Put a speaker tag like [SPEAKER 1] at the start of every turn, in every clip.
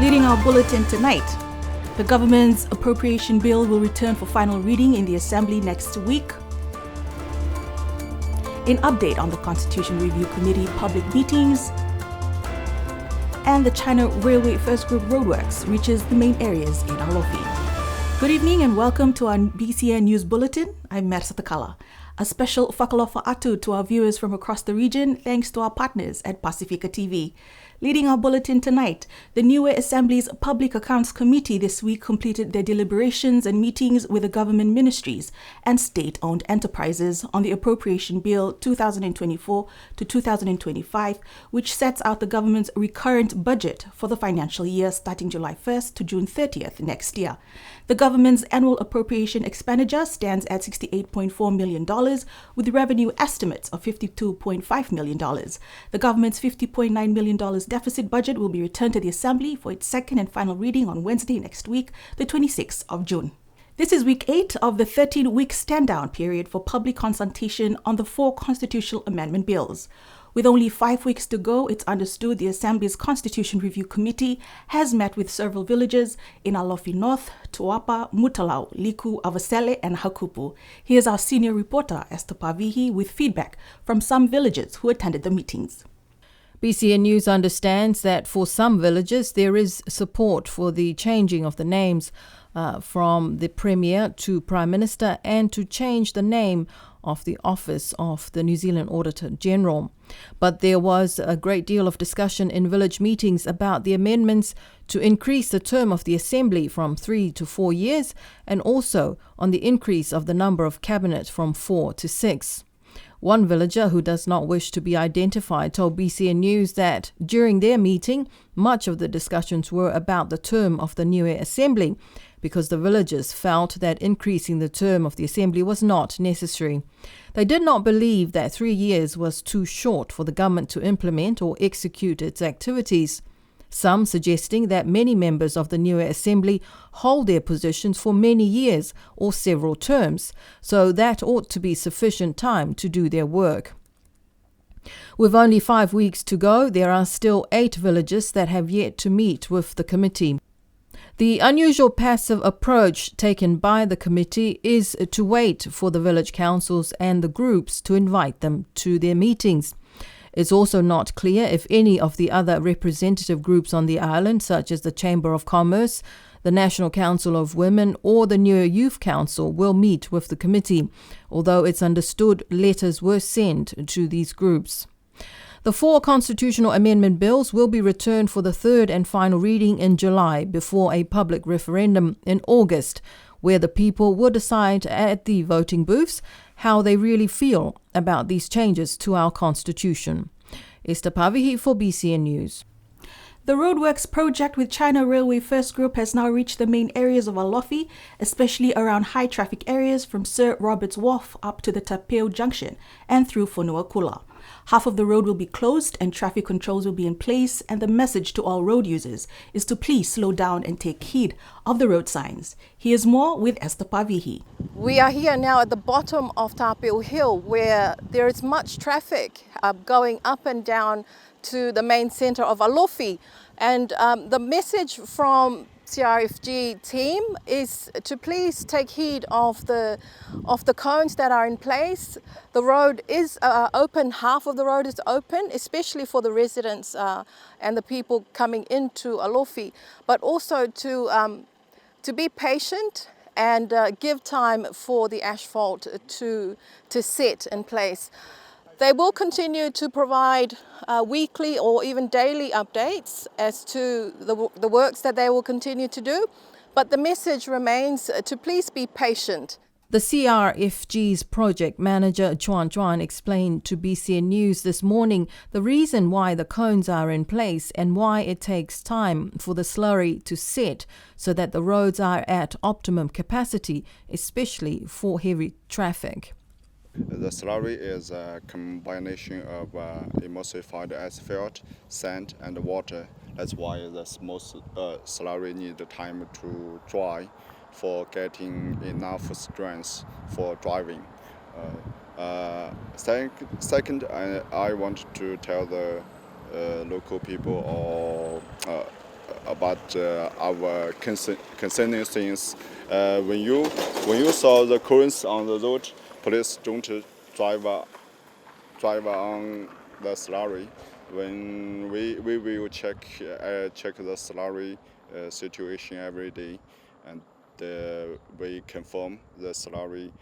[SPEAKER 1] Leading our bulletin tonight, the government's appropriation bill will return for final reading in the Assembly next week. An update on the Constitution Review Committee public meetings. And the China Railway First Group Roadworks reaches the main areas in Alofi. Good evening and welcome to our BCN News Bulletin. I'm Mersa Takala. A special whakalofa atu to our viewers from across the region thanks to our partners at Pacifica TV. Leading our bulletin tonight, the Niue Assembly's Public Accounts Committee this week completed their deliberations and meetings with the government ministries and state-owned enterprises on the Appropriation Bill 2024 to 2025, which sets out the government's recurrent budget for the financial year starting July 1st to June 30th next year. The government's annual appropriation expenditure stands at $68.4 million, with revenue estimates of $52.5 million. The government's $50.9 million deficit budget will be returned to the Assembly for its second and final reading on Wednesday next week, the 26th of June. This is week 8 of the 13-week stand-down period for public consultation on the 4 constitutional amendment bills. With only 5 weeks to go, it's understood the Assembly's Constitution Review Committee has met with several villages in Alofi North, Tuapa, Mutalau, Liku, Avasele, and Hakupu. Here's our senior reporter, Esther Pavihi, with feedback from some villagers who attended the meetings.
[SPEAKER 2] BCN News understands that for some villages there is support for the changing of the names from the Premier to Prime Minister and to change the name of the office of the New Zealand Auditor General. But there was a great deal of discussion in village meetings about the amendments to increase the term of the Assembly from 3 to 4 years and also on the increase of the number of cabinet from 4 to 6. One villager who does not wish to be identified told BCN News that during their meeting, much of the discussions were about the term of the Niue Assembly because the villagers felt that increasing the term of the Assembly was not necessary. They did not believe that 3 years was too short for the government to implement or execute its activities. Some suggesting that many members of the Niue Assembly hold their positions for many years or several terms, so that ought to be sufficient time to do their work. With only 5 weeks to go, there are still 8 villages that have yet to meet with the committee. The unusual passive approach taken by the committee is to wait for the village councils and the groups to invite them to their meetings. It's also not clear if any of the other representative groups on the island, such as the Chamber of Commerce, the National Council of Women, or the Niue Youth Council, will meet with the committee, although it's understood letters were sent to these groups. The 4 constitutional amendment bills will be returned for the third and final reading in July before a public referendum in August, where the people will decide at the voting booths how they really feel about these changes to our constitution. Esther Pavihi for BCN News.
[SPEAKER 1] The Roadworks project with China Railway First Group has now reached the main areas of Alofi, especially around high traffic areas from Sir Robert's Wharf up to the Tapeo Junction and through Whenua Kula. Half of the road will be closed and traffic controls will be in place, and the message to all road users is to please slow down and take heed of the road signs. Here's more with Esther Pavihi.
[SPEAKER 3] We are here now at the bottom of Tapeo Hill, where there is much traffic going up and down to the main centre of Alofi. And the message from CRFG team is to please take heed of the cones that are in place. The road is open, half of the road is open, especially for the residents and the people coming into Alofi, but also to be patient and give time for the asphalt to set in place. They will continue to provide weekly or even daily updates as to the works that they will continue to do, but the message remains to please be patient.
[SPEAKER 2] The CRFG's project manager, Chuan Chuan, explained to BCN News this morning the reason why the cones are in place and why it takes time for the slurry to set so that the roads are at optimum capacity, especially for heavy traffic.
[SPEAKER 4] The slurry is a combination of emulsified asphalt, sand, and water. That's why the most slurry needs time to dry for getting enough strength for driving. Second, I want to tell the local people or about our concerning things. When you saw the currents on the road, please don't drive on the slurry. When we will check the slurry situation every day, and we confirm the slurry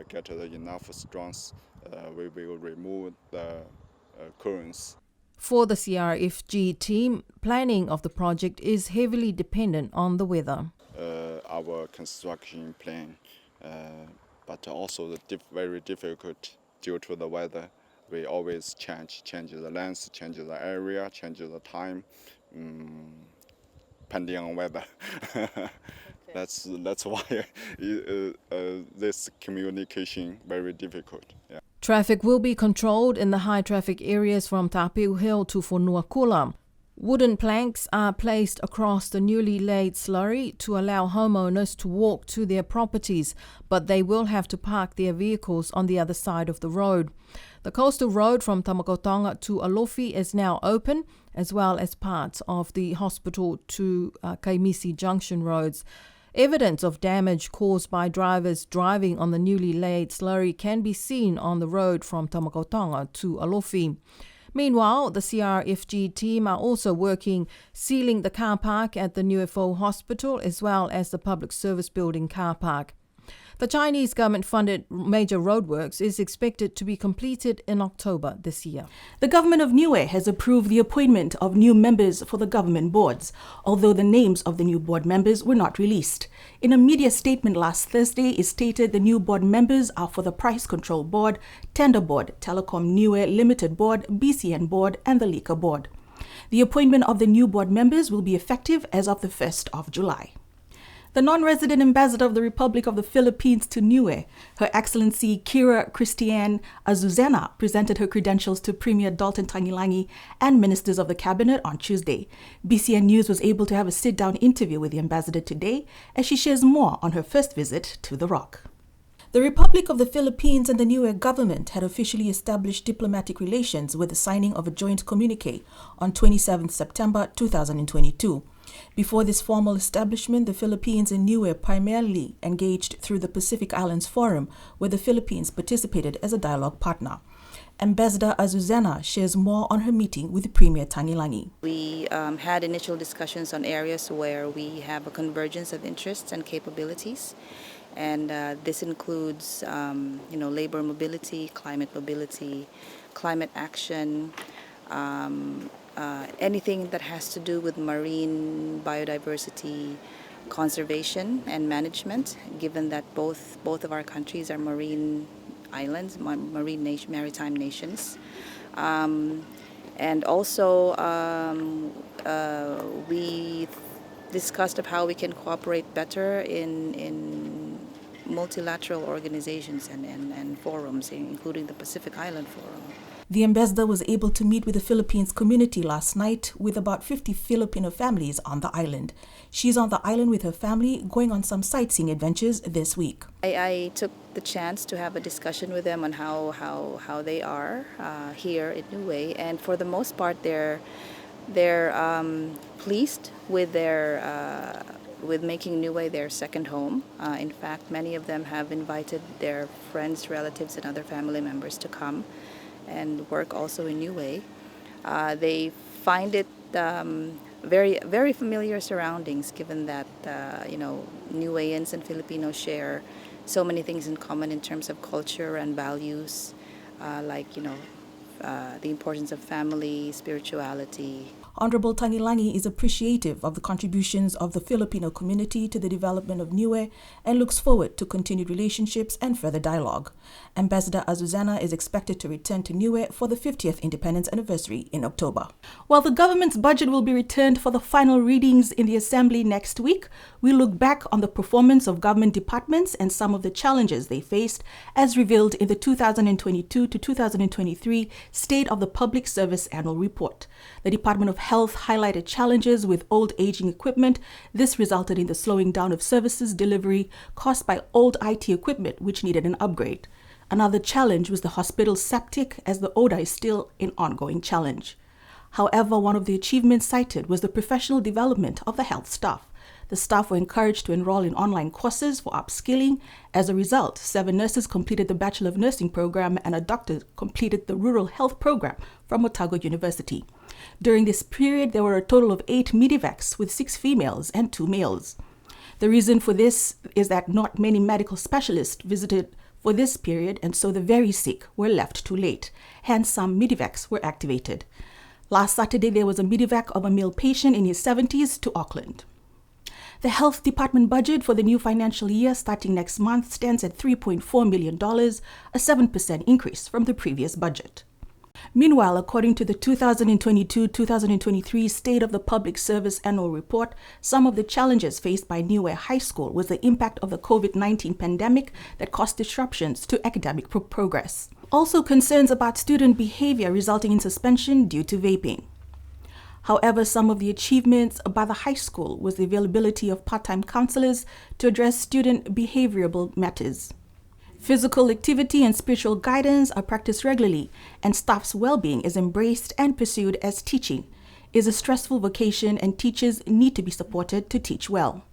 [SPEAKER 4] get enough strength, we will remove the currents.
[SPEAKER 2] For the CRFG team, planning of the project is heavily dependent on the weather.
[SPEAKER 4] Our construction plan, but also very difficult due to the weather. We always change the length, change the area, change the time, depending on weather. Okay. That's why this communication very difficult. Yeah.
[SPEAKER 2] Traffic will be controlled in the high traffic areas from Tapiu Hill to Fonuakula. Wooden planks are placed across the newly laid slurry to allow homeowners to walk to their properties, but they will have to park their vehicles on the other side of the road. The coastal road from Tamagotonga to Alofi is now open, as well as parts of the hospital to Kaimisi Junction roads. Evidence of damage caused by drivers driving on the newly laid slurry can be seen on the road from Tamagotonga to Alofi. Meanwhile, the CRFG team are also working sealing the car park at the UFO hospital as well as the public service building car park. The Chinese government-funded major roadworks is expected to be completed in October this year.
[SPEAKER 1] The government of Niue has approved the appointment of new members for the government boards, although the names of the new board members were not released. In a media statement last Thursday, it stated the new board members are for the Price Control Board, Tender Board, Telecom Niue Limited Board, BCN Board, and the Liquor Board. The appointment of the new board members will be effective as of the 1st of July. The non-resident ambassador of the Republic of the Philippines to Niue, Her Excellency Kira Christiane Azuzena, presented her credentials to Premier Dalton Tangilangi and ministers of the cabinet on Tuesday. BCN News was able to have a sit-down interview with the ambassador today as she shares more on her first visit to the Rock. The Republic of the Philippines and the Niue government had officially established diplomatic relations with the signing of a joint communique on 27 September 2022. Before this formal establishment, the Philippines and Niue primarily engaged through the Pacific Islands Forum, where the Philippines participated as a dialogue partner. Ambassador Azuzena shares more on her meeting with Premier Tangilangi.
[SPEAKER 5] We had initial discussions on areas where we have a convergence of interests and capabilities. And this includes, labor mobility, climate action, anything that has to do with marine biodiversity conservation and management, given that both of our countries are marine islands, maritime nations. And also we discussed of how we can cooperate better in multilateral organizations and forums, including the Pacific Island Forum.
[SPEAKER 1] The ambassador was able to meet with the Philippines community last night with about 50 Filipino families on the island. She's on the island with her family, going on some sightseeing adventures this week.
[SPEAKER 5] I took the chance to have a discussion with them on how they are here in Niue, and for the most part they're pleased with with making Niue their second home. In fact, many of them have invited their friends, relatives, and other family members to come and work also in Niue. They find it very, very familiar surroundings, given that Niueans and Filipinos share so many things in common in terms of culture and values, the importance of family, spirituality.
[SPEAKER 1] Honorable Tangilangi is appreciative of the contributions of the Filipino community to the development of Niue and looks forward to continued relationships and further dialogue. Ambassador Azuzena is expected to return to Niue for the 50th independence anniversary in October. While the government's budget will be returned for the final readings in the Assembly next week, we look back on the performance of government departments and some of the challenges they faced as revealed in the 2022 to 2023 State of the Public Service Annual Report. The Department of Health highlighted challenges with old aging equipment. This resulted in the slowing down of services delivery caused by old IT equipment which needed an upgrade. Another challenge was the hospital septic, as the odor is still an ongoing challenge. However, one of the achievements cited was the professional development of the health staff. The staff were encouraged to enroll in online courses for upskilling. As a result, 7 nurses completed the Bachelor of Nursing program and a doctor completed the Rural Health program from Otago University. During this period, there were a total of 8 medevacs with 6 females and 2 males. The reason for this is that not many medical specialists visited for this period, and so the very sick were left too late. Hence, some medevacs were activated. Last Saturday, there was a medevac of a male patient in his 70s to Auckland. The Health Department budget for the new financial year starting next month stands at $3.4 million, a 7% increase from the previous budget. Meanwhile, according to the 2022-2023 State of the Public Service Annual Report, some of the challenges faced by Niue High School was the impact of the COVID-19 pandemic that caused disruptions to academic progress. Also, concerns about student behavior resulting in suspension due to vaping. However, some of the achievements by the high school was the availability of part-time counselors to address student behavioral matters. Physical activity and spiritual guidance are practiced regularly, and staff's well-being is embraced and pursued as teaching is a stressful vocation and teachers need to be supported to teach well.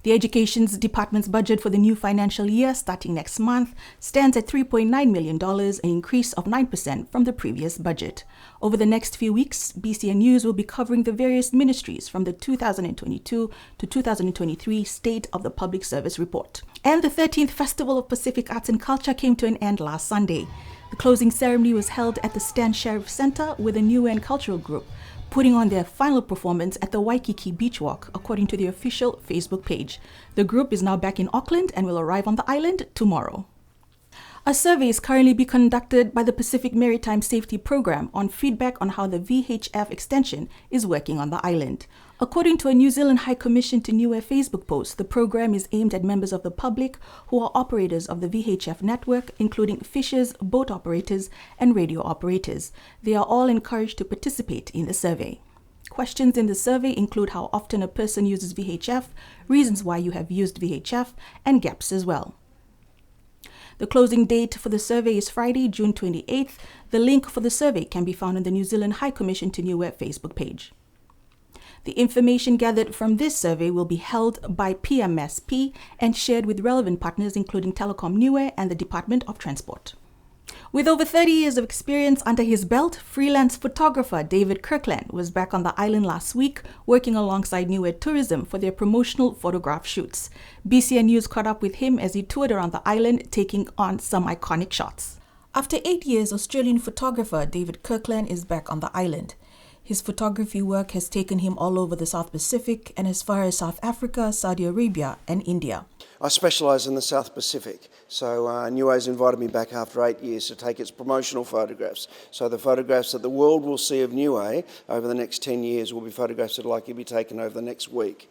[SPEAKER 1] The Education Department's budget for the new financial year starting next month stands at $3.9 million, an increase of 9% from the previous budget. Over the next few weeks, BCN News will be covering the various ministries from the 2022 to 2023 State of the Public Service Report. And the 13th Festival of Pacific Arts and Culture came to an end last Sunday. The closing ceremony was held at the Stan Sheriff Center with the Niue Cultural Group putting on their final performance at the Waikiki Beach Walk, according to the official Facebook page. The group is now back in Auckland and will arrive on the island tomorrow. A survey is currently being conducted by the Pacific Maritime Safety Program on feedback on how the VHF extension is working on the island. According to a New Zealand High Commission to Niue Facebook post, the program is aimed at members of the public who are operators of the VHF network, including fishers, boat operators, and radio operators. They are all encouraged to participate in the survey. Questions in the survey include how often a person uses VHF, reasons why you have used VHF, and gaps as well. The closing date for the survey is Friday, June 28th. The link for the survey can be found on the New Zealand High Commission to Niue Facebook page. The information gathered from this survey will be held by PMSP and shared with relevant partners including Telecom Niue and the Department of Transport. With over 30 years of experience under his belt, freelance photographer David Kirkland was back on the island last week, working alongside Niue Tourism for their promotional photograph shoots. BCN News caught up with him as he toured around the island, taking on some iconic shots. After 8 years, Australian photographer David Kirkland is back on the island. His photography work has taken him all over the South Pacific and as far as South Africa, Saudi Arabia and India.
[SPEAKER 6] I specialise in the South Pacific, so Niue's invited me back after 8 years to take its promotional photographs. So the photographs that the world will see of Niue over the next 10 years will be photographs that are likely to be taken over the next week.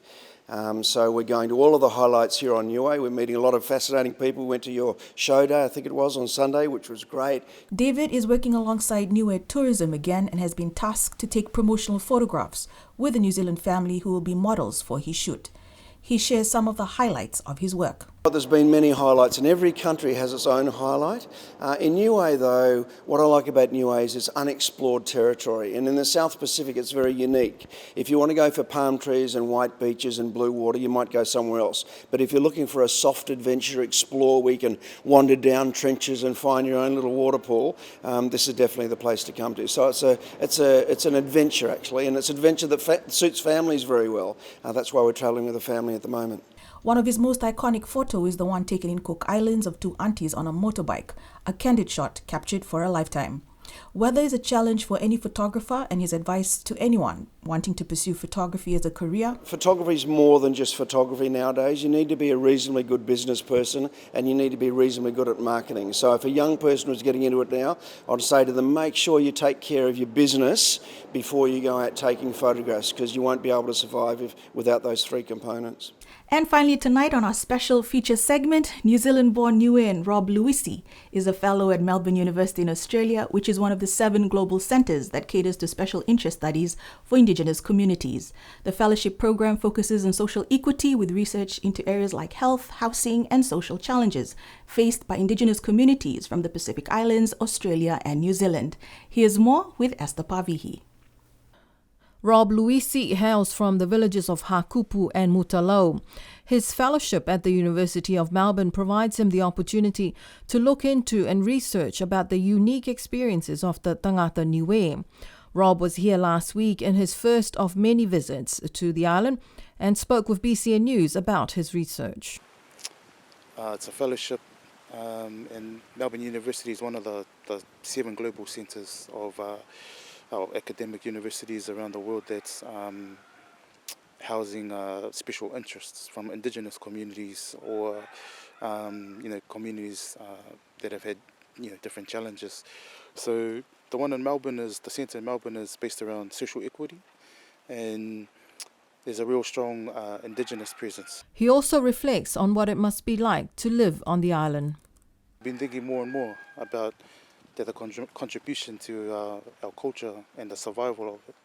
[SPEAKER 6] So we're going to all of the highlights here on Niue. We're meeting a lot of fascinating people. We went to your show day, I think it was, on Sunday, which was great.
[SPEAKER 1] David is working alongside Niue Tourism again and has been tasked to take promotional photographs with a New Zealand family who will be models for his shoot. He shares some of the highlights of his work.
[SPEAKER 6] There's been many highlights, and every country has its own highlight. In Niue, though, what I like about Niue is it's unexplored territory, and in the South Pacific it's very unique. If you want to go for palm trees and white beaches and blue water, you might go somewhere else. But if you're looking for a soft adventure, explore, where you can wander down trenches and find your own little water pool, this is definitely the place to come to. So it's an adventure, actually, and it's an adventure that suits families very well. That's why we're travelling with a family at the moment.
[SPEAKER 1] One of his most iconic photos is the one taken in Cook Islands of two aunties on a motorbike, a candid shot captured for a lifetime. Weather is a challenge for any photographer, and his advice to anyone wanting to pursue photography as a career.
[SPEAKER 6] Photography is more than just photography nowadays. You need to be a reasonably good business person, and you need to be reasonably good at marketing. So if a young person was getting into it now, I'd say to them, make sure you take care of your business before you go out taking photographs, because you won't be able to survive without those three components.
[SPEAKER 1] And finally tonight on our special feature segment, New Zealand-born Niuean Rob Luisi is a fellow at Melbourne University in Australia, which is one of the 7 global centres that caters to special interest studies for Indigenous communities. The fellowship program focuses on social equity with research into areas like health, housing and social challenges faced by Indigenous communities from the Pacific Islands, Australia and New Zealand. Here's more with Esther Pavihi.
[SPEAKER 2] Rob Luisi hails from the villages of Hakupu and Mutalo. His fellowship at the University of Melbourne provides him the opportunity to look into and research about the unique experiences of the Tangata Niue. Rob was here last week in his first of many visits to the island and spoke with BCN News about his research.
[SPEAKER 7] It's a fellowship and Melbourne University is one of the 7 global centres of our academic universities around the world that's housing special interests from indigenous communities or communities that have had different challenges. So the one in Melbourne the centre in Melbourne is based around social equity, and there's a real strong indigenous presence.
[SPEAKER 2] He also reflects on what it must be like to live on the island.
[SPEAKER 7] I've been thinking more and more about the contribution to our culture and the survival of it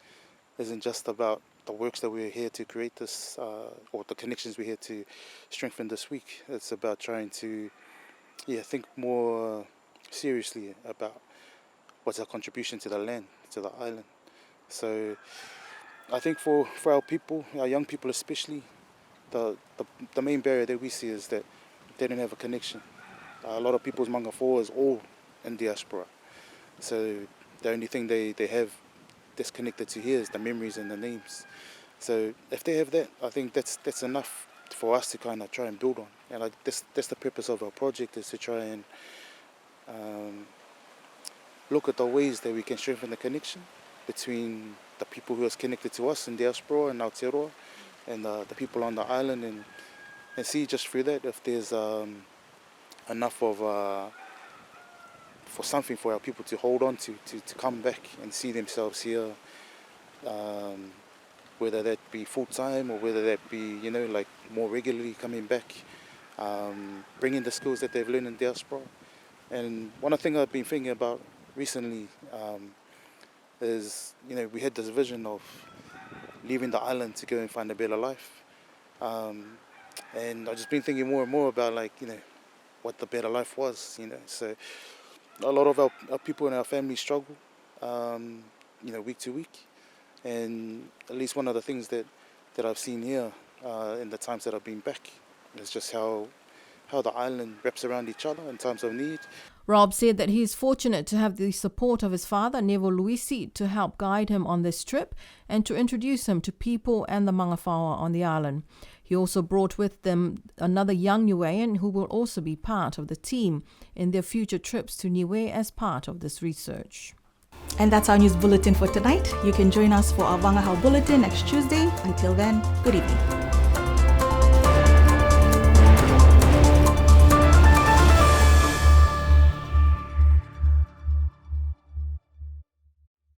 [SPEAKER 7] isn't just about the works that we're here to create this or the connections we're here to strengthen this week. It's about trying to think more seriously about what's our contribution to the land, to the island. So I think for our people, our young people especially, the main barrier that we see is that they don't have a connection. A lot of people's mangafo is all in diaspora. So the only thing they have that's connected to here is the memories and the names. So if they have that, I think that's enough for us to kind of try and build on. And that's the purpose of our project, is to try and look at the ways that we can strengthen the connection between the people who are connected to us in diaspora and Aotearoa and the people on the island, and see just through that if there's enough of for something for our people to hold on to come back and see themselves here, whether that be full-time or whether that be more regularly coming back, bringing the skills that they've learned in diaspora. And one of the things I've been thinking about recently is we had this vision of leaving the island to go and find a better life, and I've just been thinking more and more about what the better life was. So a lot of our people in our family struggle week to week, and at least one of the things that I've seen here in the times that I've been back is just how the island wraps around each other in times of need.
[SPEAKER 2] Rob said that he is fortunate to have the support of his father, Nevo Luisi, to help guide him on this trip and to introduce him to people and the mangawhāua on the island. He also brought with them another young Niuean who will also be part of the team in their future trips to Niue as part of this research.
[SPEAKER 1] And that's our news bulletin for tonight. You can join us for our Wangahau Bulletin next Tuesday. Until then, good evening.